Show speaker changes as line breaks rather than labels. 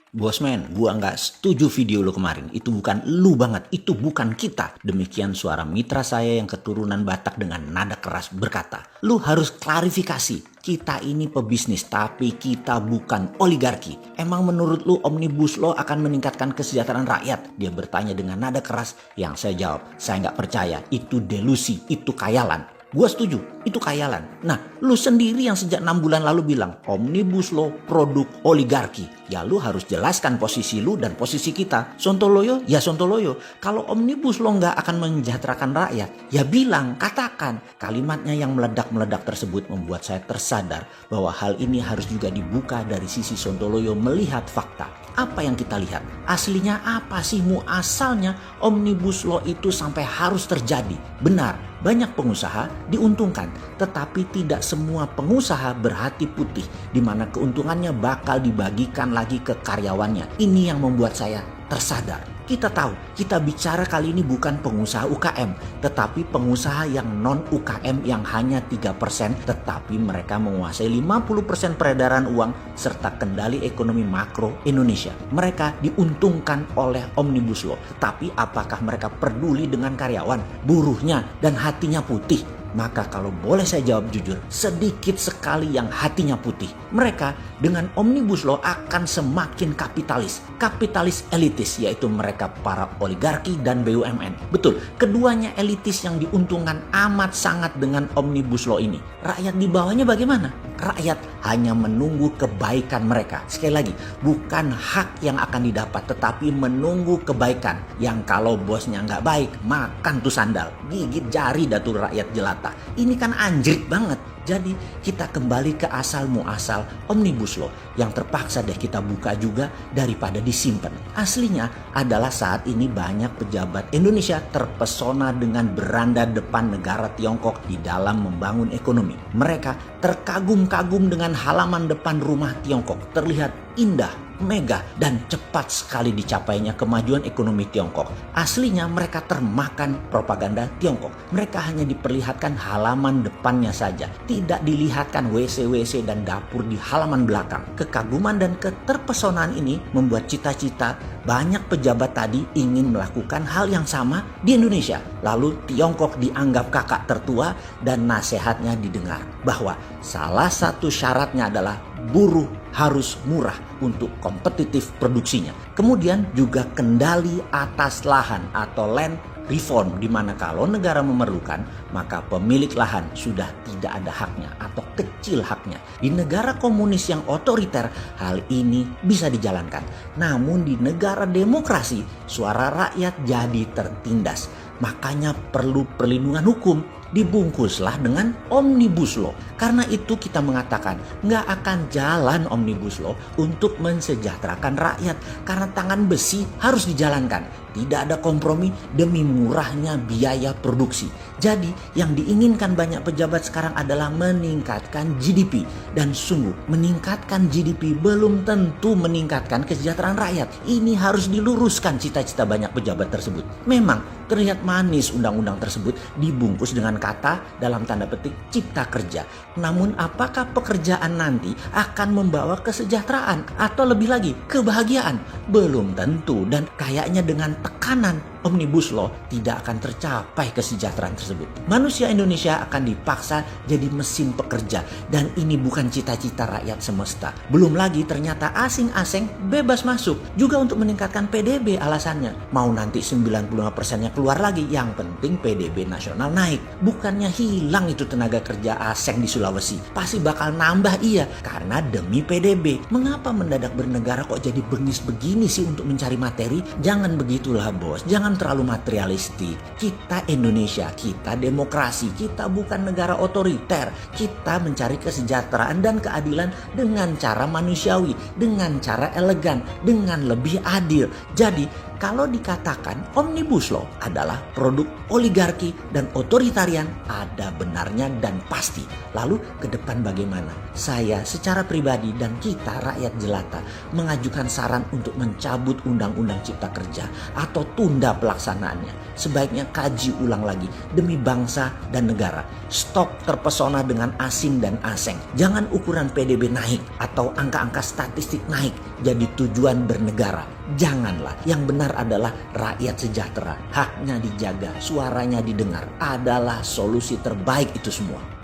Bosman, gua nggak setuju video lo kemarin. Itu bukan lu banget, itu bukan kita. Demikian suara mitra saya yang keturunan Batak dengan nada keras berkata, lu harus klarifikasi. Kita ini pebisnis, tapi kita bukan oligarki. Emang menurut lu Omnibus Law akan meningkatkan kesejahteraan rakyat? Dia bertanya dengan nada keras. Yang saya jawab, saya nggak percaya. Itu delusi, itu khayalan. Gua setuju, itu khayalan. Nah, lu sendiri yang sejak 6 bulan lalu bilang Omnibus Law produk oligarki. Ya lu harus jelaskan posisi lu dan posisi kita. Sontoloyo, ya Sontoloyo. Kalau Omnibus Law nggak akan mensejahterakan rakyat, ya bilang, katakan. Kalimatnya yang meledak-meledak tersebut membuat saya tersadar bahwa hal ini harus juga dibuka dari sisi Sontoloyo melihat fakta. Apa yang kita lihat? Aslinya apa sih muasalnya Omnibus Law itu sampai harus terjadi? Benar, banyak pengusaha diuntungkan, tetapi tidak semua pengusaha berhati putih, di mana keuntungannya bakal dibagikan lagi ke karyawannya. Ini yang membuat saya tersadar. Kita tahu, kita bicara kali ini bukan pengusaha UKM, tetapi pengusaha yang non UKM yang hanya 3%, tetapi mereka menguasai 50% peredaran uang serta kendali ekonomi makro Indonesia. Mereka diuntungkan oleh Omnibus Law, tetapi apakah mereka peduli dengan karyawan, buruhnya, dan hatinya putih? Maka kalau boleh saya jawab jujur, sedikit sekali yang hatinya putih. Mereka dengan Omnibus Law akan semakin kapitalis. Kapitalis elitis, yaitu mereka para oligarki dan BUMN. Betul, keduanya elitis yang diuntungkan amat sangat dengan Omnibus Law ini. Rakyat di bawahnya bagaimana? Rakyat hanya menunggu kebaikan mereka. Sekali lagi, bukan hak yang akan didapat, tetapi menunggu kebaikan. Yang kalau bosnya nggak baik, makan tuh sandal. Gigit jari datul rakyat jelata. Ini kan anjrit banget. Jadi kita kembali ke asal muasal Omnibus Law yang terpaksa deh kita buka juga daripada disimpan. Aslinya adalah saat ini banyak pejabat Indonesia terpesona dengan beranda depan negara Tiongkok di dalam membangun ekonomi. Mereka terkagum-kagum dengan halaman depan rumah Tiongkok. Terlihat indah, megah, dan cepat sekali dicapainya kemajuan ekonomi Tiongkok. Aslinya mereka termakan propaganda Tiongkok. Mereka hanya diperlihatkan halaman depannya saja. Tidak dilihatkan WC-WC dan dapur di halaman belakang. Kekaguman dan keterpesonaan ini membuat cita-cita banyak pejabat tadi ingin melakukan hal yang sama di Indonesia. Lalu Tiongkok dianggap kakak tertua dan nasihatnya didengar. Bahwa salah satu syaratnya adalah buruh harus murah untuk kompetitif produksinya. Kemudian juga kendali atas lahan atau land reform, di mana kalau negara memerlukan maka pemilik lahan sudah tidak ada haknya atau kecil haknya. Di negara komunis yang otoriter hal ini bisa dijalankan. Namun di negara demokrasi suara rakyat jadi tertindas. Makanya perlu perlindungan hukum. Dibungkuslah dengan Omnibus Law. Karena itu kita mengatakan nggak akan jalan Omnibus Law untuk mensejahterakan rakyat. Karena tangan besi harus dijalankan. Tidak ada kompromi demi murahnya biaya produksi. Jadi yang diinginkan banyak pejabat sekarang adalah meningkatkan GDP. Dan sungguh meningkatkan GDP belum tentu meningkatkan kesejahteraan rakyat. Ini harus diluruskan cita-cita banyak pejabat tersebut. Memang terlihat manis undang-undang tersebut dibungkus dengan kata dalam tanda petik cipta kerja. Namun apakah pekerjaan nanti akan membawa kesejahteraan atau lebih lagi kebahagiaan? Belum tentu, dan kayaknya dengan tekanan Omnibus Law tidak akan tercapai kesejahteraan tersebut. Manusia Indonesia akan dipaksa jadi mesin pekerja, dan ini bukan cita-cita rakyat semesta. Belum lagi ternyata asing-asing bebas masuk juga untuk meningkatkan PDB alasannya. Mau nanti 95%-nya keluar lagi, yang penting PDB nasional naik. Bukannya hilang itu tenaga kerja asing di Sulawesi. Pasti bakal nambah, iya, karena demi PDB. Mengapa mendadak bernegara kok jadi bengis begini sih untuk mencari materi? Jangan begitulah bos, jangan terlalu materialistik. Kita Indonesia, kita demokrasi, kita bukan negara otoriter. Kita mencari kesejahteraan dan keadilan dengan cara manusiawi, dengan cara elegan, dengan lebih adil. Jadi kalau dikatakan Omnibus Law adalah produk oligarki dan otoritarian, ada benarnya dan pasti. Lalu ke depan bagaimana? Saya secara pribadi dan kita rakyat jelata mengajukan saran untuk mencabut Undang-Undang Cipta Kerja atau tunda pelaksanaannya. Sebaiknya kaji ulang lagi demi bangsa dan negara. Stop terpesona dengan asing dan aseng. Jangan ukuran PDB naik atau angka-angka statistik naik jadi tujuan bernegara. Janganlah. Yang benar adalah rakyat sejahtera, haknya dijaga, suaranya didengar adalah solusi terbaik itu semua.